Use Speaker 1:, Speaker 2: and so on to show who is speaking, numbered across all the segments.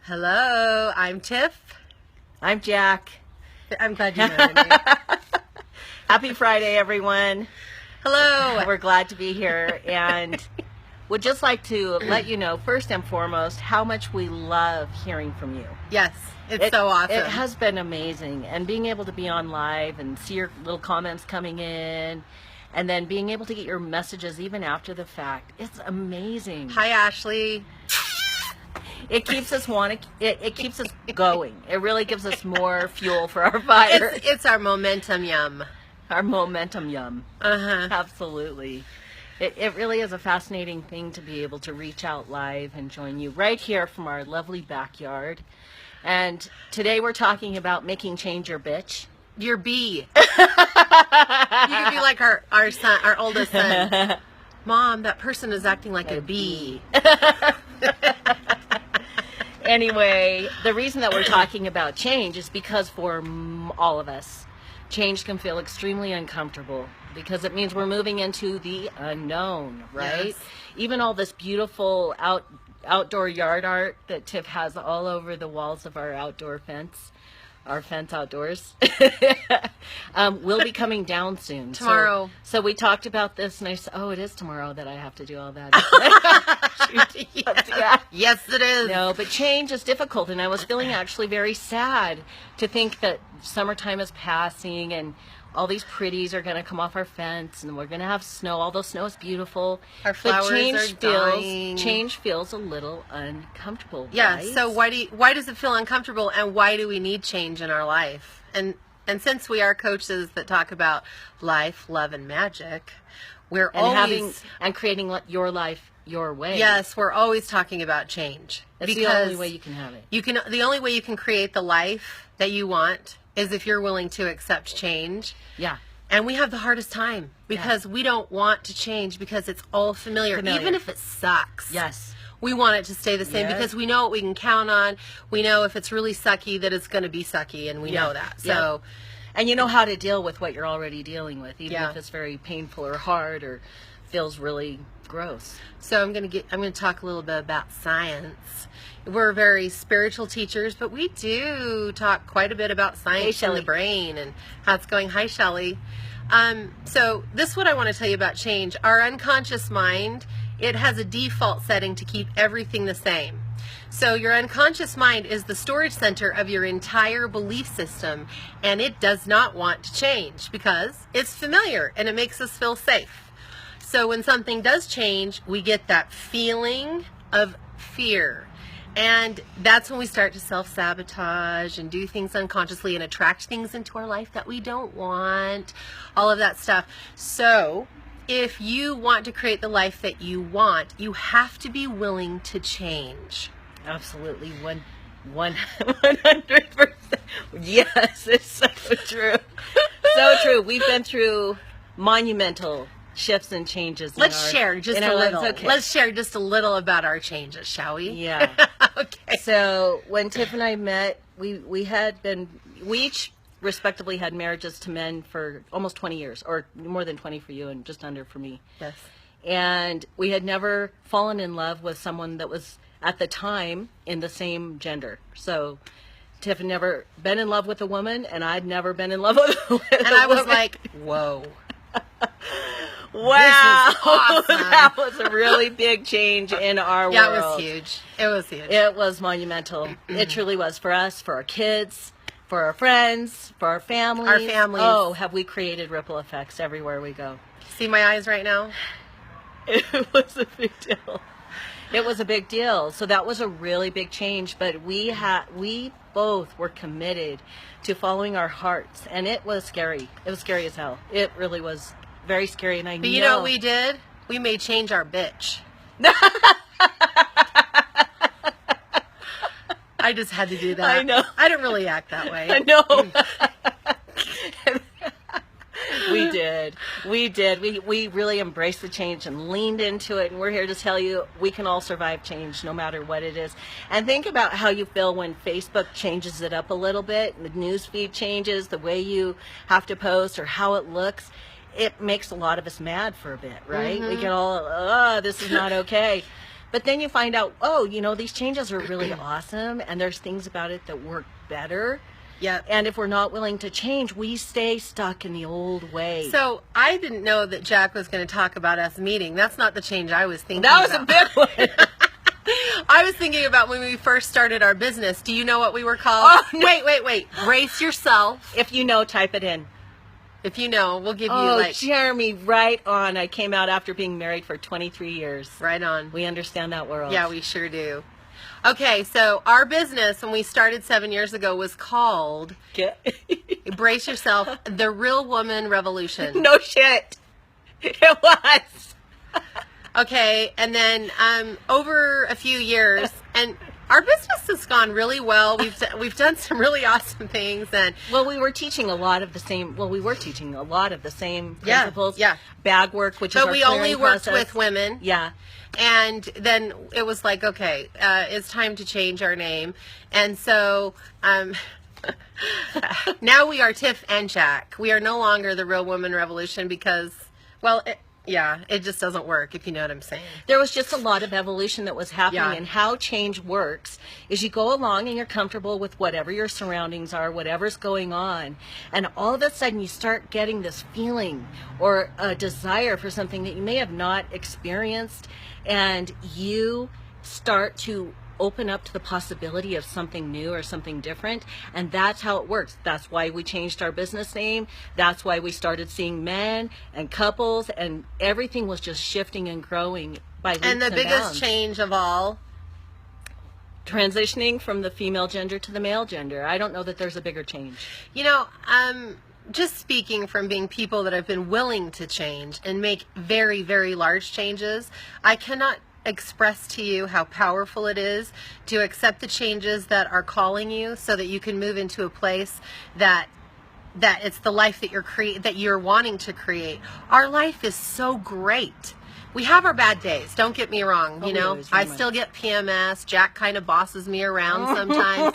Speaker 1: Hello, I'm Tiff.
Speaker 2: I'm Jack.
Speaker 1: I'm glad you know me.
Speaker 2: Happy Friday, everyone.
Speaker 1: Hello.
Speaker 2: We're glad to be here and would just like to let you know, first and foremost, how much we love hearing from you.
Speaker 1: Yes, it's so awesome.
Speaker 2: It has been amazing. And being able to be on live and see your little comments coming in and then being able to get your messages even after the fact. It's amazing.
Speaker 1: Hi, Ashley.
Speaker 2: It keeps us it keeps us going. It really gives us more fuel for our fire.
Speaker 1: It's our momentum yum.
Speaker 2: Our momentum yum.
Speaker 1: Uh-huh.
Speaker 2: Absolutely. It really is a fascinating thing to be able to reach out live and join you right here from our lovely backyard. And today we're talking about making change your bitch.
Speaker 1: Your bee. You could be like our son, our oldest son. Mom, that person is acting like a bee.
Speaker 2: Anyway, the reason that we're talking about change is because for all of us, change can feel extremely uncomfortable because it means we're moving into the unknown, right?
Speaker 1: Yes.
Speaker 2: Even all this beautiful outdoor yard art that Tiff has all over the walls of our outdoor fence, our fence outdoors, will be coming down soon.
Speaker 1: Tomorrow.
Speaker 2: So we talked about this and I said, oh, it is tomorrow that I have to do all that.
Speaker 1: Yes. Yes, it is.
Speaker 2: No, but change is difficult, and I was feeling actually very sad to think that summertime is passing and all these pretties are going to come off our fence and we're going to have snow, although snow is beautiful.
Speaker 1: Our flowers are dying.
Speaker 2: Change feels a little uncomfortable,
Speaker 1: Yeah,
Speaker 2: right?
Speaker 1: so why does it feel uncomfortable and why do we need change in our life? And since we are coaches that talk about life, love, and magic, we're always
Speaker 2: creating your life your way.
Speaker 1: Yes, we're always talking about change.
Speaker 2: That's the only way you can have it.
Speaker 1: The only way you can create the life that you want is if you're willing to accept change.
Speaker 2: Yeah.
Speaker 1: And we have the hardest time because we don't want to change because it's all familiar. Even if it sucks.
Speaker 2: Yes.
Speaker 1: We want it to stay the same because we know what we can count on. We know if it's really sucky that it's going to be sucky, and we know that. So,
Speaker 2: and you know how to deal with what you're already dealing with, even if it's very painful or hard or feels really gross.
Speaker 1: So I'm going to talk a little bit about science. We're very spiritual teachers, but we do talk quite a bit about science and the brain and how it's going. Hi, Shelley. So this is what I want to tell you about change. Our unconscious mind, it has a default setting to keep everything the same. So your unconscious mind is the storage center of your entire belief system, and it does not want to change because it's familiar and it makes us feel safe. So when something does change, we get that feeling of fear. And that's when we start to self-sabotage and do things unconsciously and attract things into our life that we don't want, all of that stuff. So if you want to create the life that you want, you have to be willing to change.
Speaker 2: Absolutely. 100%. Yes, it's so true. So true. We've been through monumental shifts and changes.
Speaker 1: Let's share just a little. Okay. Let's share just a little about our changes, shall we?
Speaker 2: Yeah.
Speaker 1: Okay.
Speaker 2: So when Tiff and I met, we each respectively had marriages to men for almost 20 years, or more than 20 for you and just under for me.
Speaker 1: Yes.
Speaker 2: And we had never fallen in love with someone that was at the time in the same gender. So Tiff had never been in love with a woman, and I'd never been in love with a woman.
Speaker 1: And I was like, whoa.
Speaker 2: Wow.
Speaker 1: This is awesome.
Speaker 2: That was a really big change in our world.
Speaker 1: Yeah, it was huge. It was huge.
Speaker 2: It was monumental. It truly was for us, for our kids, for our friends, for our families.
Speaker 1: Our families.
Speaker 2: Oh, have we created ripple effects everywhere we go.
Speaker 1: See my eyes right now?
Speaker 2: It was a big deal. It was a big deal. So that was a really big change, but we both were committed to following our hearts, and it was scary. It was scary as hell. It really was very scary, and
Speaker 1: But you know what we did? We made change our bitch. I just had to do that.
Speaker 2: I know.
Speaker 1: I didn't really act that way.
Speaker 2: I know. We did. We really embraced the change and leaned into it, and we're here to tell you we can all survive change no matter what it is. And think about how you feel when Facebook changes it up a little bit, the news feed changes, the way you have to post or how it looks. It makes a lot of us mad for a bit, right? We get all, this is not okay. But then you find out, oh, these changes are really awesome, and there's things about it that work better.
Speaker 1: Yeah.
Speaker 2: And if we're not willing to change, we stay stuck in the old way.
Speaker 1: So I didn't know that Jack was going to talk about us meeting. That's not the change I was thinking
Speaker 2: that was
Speaker 1: about.
Speaker 2: a big one.
Speaker 1: I was thinking about when we first started our business. Do you know what we were called?
Speaker 2: Oh, no.
Speaker 1: Wait. Brace yourself.
Speaker 2: If you know, type it in.
Speaker 1: If you know, we'll give you
Speaker 2: Oh, Jeremy, right on. I came out after being married for 23 years.
Speaker 1: Right on.
Speaker 2: We understand that world.
Speaker 1: Yeah, we sure do. Okay, so our business, when we started 7 years ago, was called, brace yourself, The Real Woman Revolution.
Speaker 2: No shit. It was.
Speaker 1: Okay, and then over a few years, and our business has gone really well. We've done some really awesome things, and
Speaker 2: well, we were teaching a lot of the same. Well, we were teaching a lot of the same principles.
Speaker 1: Yeah.
Speaker 2: Bag work, which is
Speaker 1: but
Speaker 2: our
Speaker 1: we only worked
Speaker 2: process.
Speaker 1: with women.
Speaker 2: Yeah.
Speaker 1: And then it was like, okay, it's time to change our name, and so now we are Tiff and Jack. We are no longer the Real Woman Revolution because, well. It just doesn't work, if you know what I'm saying.
Speaker 2: There was just a lot of evolution that was happening,
Speaker 1: Yeah.
Speaker 2: and how change works is you go along and you're comfortable with whatever your surroundings are, whatever's going on, and all of a sudden you start getting this feeling or a desire for something that you may have not experienced, and you start to open up to the possibility of something new or something different, and that's how it works. That's why we changed our business name. That's why we started seeing men and couples, and everything was just shifting and growing by leaps
Speaker 1: And the biggest
Speaker 2: bounds.
Speaker 1: change of all,
Speaker 2: Transitioning from the female gender to the male gender. I don't know that there's a bigger change.
Speaker 1: just speaking from being people that have been willing to change and make very, very large changes, I cannot express to you how powerful it is to accept the changes that are calling you so that you can move into a place that it's the life that you're wanting to create. Our life is so great. We have our bad days, don't get me wrong. I still get PMS. Jack kind of bosses me around sometimes.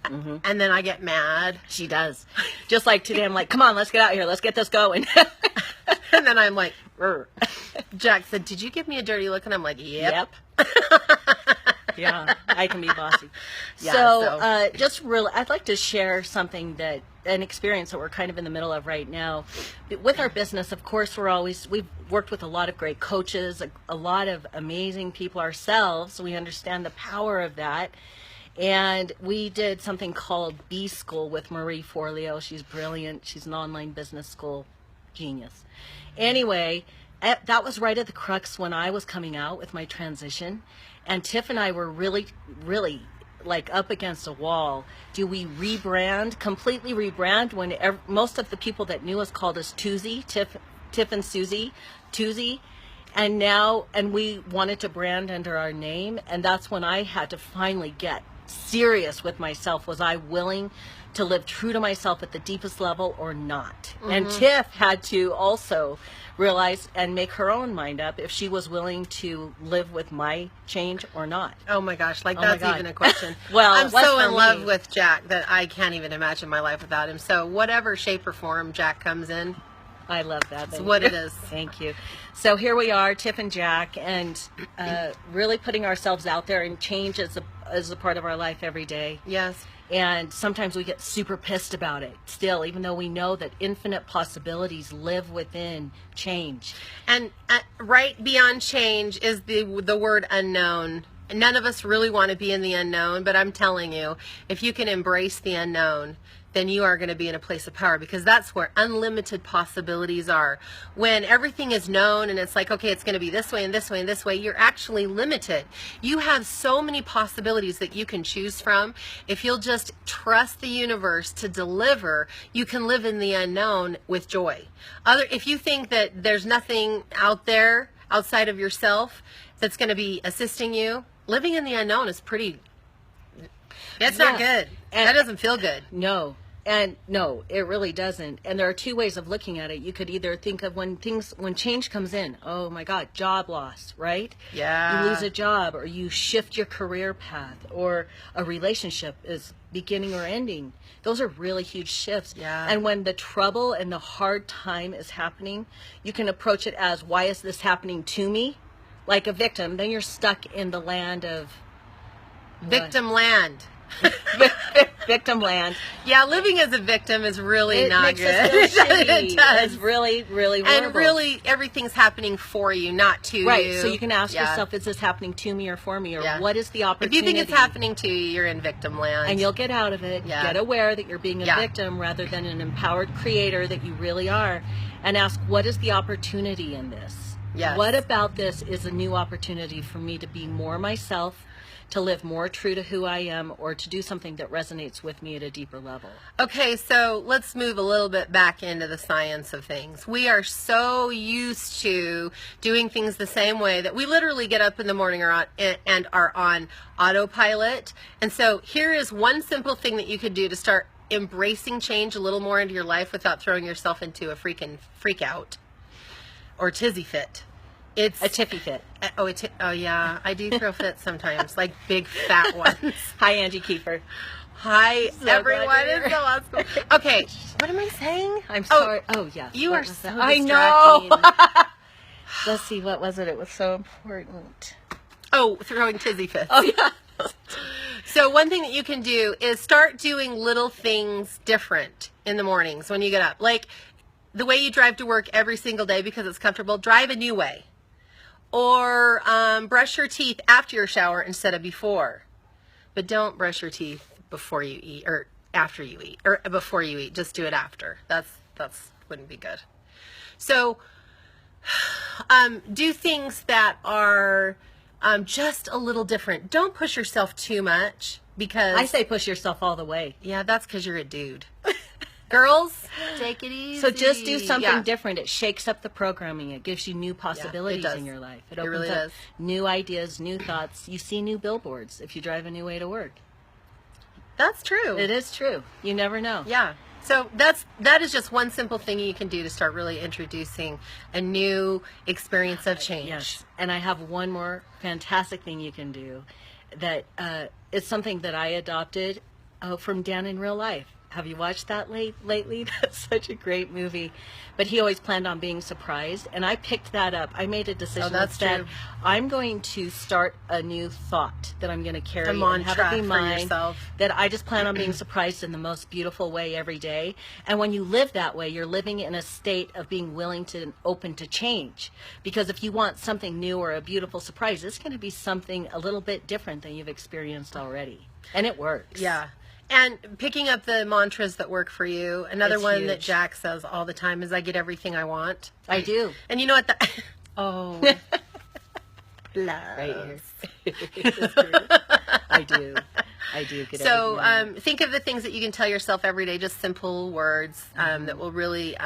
Speaker 2: Mm-hmm.
Speaker 1: And then I get mad.
Speaker 2: She does. Just like today, I'm like, come on, let's get out here. Let's get this going.
Speaker 1: And then I'm like, "Rrr." Jack said, did you give me a dirty look? And I'm like, yep.
Speaker 2: Yeah, I can be bossy.
Speaker 1: Yeah,
Speaker 2: I'd like to share something an experience that we're kind of in the middle of right now. With our business, of course, we've worked with a lot of great coaches, a lot of amazing people ourselves. We understand the power of that. And we did something called B School with Marie Forleo. She's brilliant. She's an online business school genius. Anyway, that was right at the crux when I was coming out with my transition. And Tiff and I were really, really like up against a wall. Do we completely rebrand when most of the people that knew us called us Toozy, Tiff and Susie, Toozy. And we wanted to brand under our name. And that's when I had to finally get serious with myself. Was I willing to live true to myself at the deepest level or not? Mm-hmm. And Tiff had to also realize and make her own mind up if she was willing to live with my change or not.
Speaker 1: Oh my gosh, that's even a question.
Speaker 2: Well,
Speaker 1: I'm so in love
Speaker 2: me.
Speaker 1: with Jack that I can't even imagine my life without him. So whatever shape or form Jack comes in,
Speaker 2: I love that.
Speaker 1: That's what it is.
Speaker 2: Thank you. So here we are, Tiff and Jack, and really putting ourselves out there, and change is a part of our life every day.
Speaker 1: Yes.
Speaker 2: And sometimes we get super pissed about it still, even though we know that infinite possibilities live within change.
Speaker 1: And right beyond change is the word unknown. None of us really want to be in the unknown, but I'm telling you, if you can embrace the unknown, then you are going to be in a place of power, because that's where unlimited possibilities are. When everything is known and it's like, okay, it's going to be this way and this way and this way, you're actually limited. You have so many possibilities that you can choose from. If you'll just trust the universe to deliver, you can live in the unknown with joy. If you think that there's nothing out there outside of yourself that's going to be assisting you, living in the unknown is that's not good. And that doesn't feel good.
Speaker 2: No. And no, it really doesn't. And there are two ways of looking at it. You could either think of when change comes in, oh my God, job loss, right?
Speaker 1: Yeah.
Speaker 2: You lose a job, or you shift your career path, or a relationship is beginning or ending. Those are really huge shifts.
Speaker 1: Yeah.
Speaker 2: And when the trouble and the hard time is happening, you can approach it as, why is this happening to me? like a victim, then you're stuck in the land of
Speaker 1: victim land.
Speaker 2: Victim land.
Speaker 1: Yeah, living as a victim is really not good.
Speaker 2: Us feel shitty.
Speaker 1: It does.
Speaker 2: It's really, really horrible.
Speaker 1: And really, everything's happening for you, not to you.
Speaker 2: Right. So you can ask yourself, is this happening to me or for me, or what is the opportunity?
Speaker 1: If you think it's happening to you, you're in victim land.
Speaker 2: And you'll get out of it. Get aware that you're being a victim rather than an empowered creator that you really are. And ask, what is the opportunity in this?
Speaker 1: Yes.
Speaker 2: What about this is a new opportunity for me to be more myself, to live more true to who I am, or to do something that resonates with me at a deeper level?
Speaker 1: Okay, so let's move a little bit back into the science of things. We are so used to doing things the same way that we literally get up in the morning and are on autopilot. And so here is one simple thing that you could do to start embracing change a little more into your life without throwing yourself into a freaking freak out or tizzy fit. It's
Speaker 2: a tiffy fit.
Speaker 1: Oh yeah, I do throw fits sometimes, like big fat ones.
Speaker 2: Hi, Angie Kiefer.
Speaker 1: Hi, everyone. It's so awesome. Okay, what am I saying?
Speaker 2: I'm sorry. Oh yeah.
Speaker 1: You are so
Speaker 2: I
Speaker 1: distracting.
Speaker 2: know. Let's see, what was it? It was so important.
Speaker 1: Oh, throwing tizzy fits.
Speaker 2: Oh yeah.
Speaker 1: So one thing that you can do is start doing little things different in the mornings when you get up. Like the way you drive to work every single day because it's comfortable, drive a new way. Or brush your teeth after your shower instead of before. But don't brush your teeth before you eat or after you eat or before you eat. Just do it after. That's wouldn't be good. So do things that are just a little different. Don't push yourself too much because
Speaker 2: I say push yourself all the way.
Speaker 1: Yeah, that's because you're a dude. Girls, take it easy.
Speaker 2: So just do something different. It shakes up the programming. It gives you new possibilities in your life. It opens
Speaker 1: really
Speaker 2: up
Speaker 1: does.
Speaker 2: New ideas, new thoughts. You see new billboards if you drive a new way to work.
Speaker 1: That's true.
Speaker 2: It is true. You never know.
Speaker 1: Yeah. So that is just one simple thing you can do to start really introducing a new experience of change.
Speaker 2: Yes. And I have one more fantastic thing you can do that it's something that I adopted from Dan in Real Life. Have you watched that lately? That's such a great movie. But he always planned on being surprised. And I picked that up. I made a decision that I'm going to start a new thought that I'm going to carry and have it be mine. That I just plan on being surprised in the most beautiful way every day. And when you live that way, you're living in a state of being willing to and open to change. Because if you want something new or a beautiful surprise, it's going to be something a little bit different than you've experienced already. And it works.
Speaker 1: Yeah. And picking up the mantras that work for you. Another one that Jack says all the time is, I get everything I want.
Speaker 2: I do.
Speaker 1: And you know what? Oh. Love.
Speaker 2: Right here. I do. I do get
Speaker 1: so think of the things that you can tell yourself every day, just simple words that will really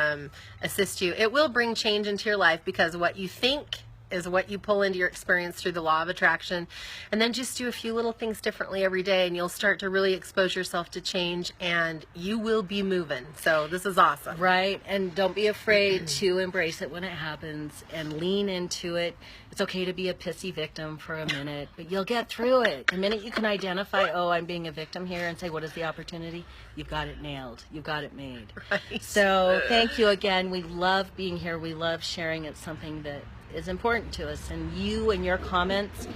Speaker 1: assist you. It will bring change into your life because what you think is what you pull into your experience through the law of attraction. And then just do a few little things differently every day and you'll start to really expose yourself to change and you will be moving. So this is awesome.
Speaker 2: Right. And don't be afraid to embrace it when it happens and lean into it. It's okay to be a pissy victim for a minute, but you'll get through it. The minute you can identify, oh, I'm being a victim here, and say, what is the opportunity? You've got it nailed. You've got it made.
Speaker 1: Right.
Speaker 2: So thank you again. We love being here. We love sharing. It's something that is important to us, and you and your comments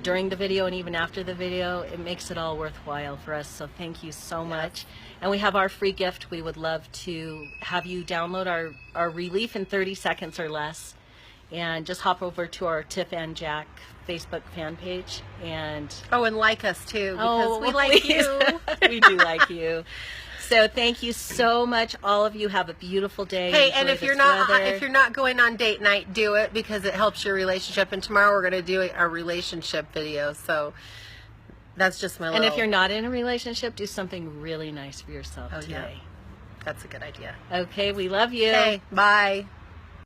Speaker 2: during the video and even after the video, it makes it all worthwhile for us. So thank you so much. And we have our free gift. We would love to have you download our Relief in 30 seconds or less, and just hop over to our Tiff and Jack Facebook fan page and
Speaker 1: like us too, because we like you.
Speaker 2: We do like you. So thank you so much, all of you. Have a beautiful day.
Speaker 1: Hey, and if you're not going on date night, do it because it helps your relationship. And tomorrow we're going to do our relationship video. So that's just my little.
Speaker 2: And if you're not in a relationship, do something really nice for yourself today.
Speaker 1: Yeah. That's a good idea.
Speaker 2: Okay, we love you.
Speaker 1: Okay, bye.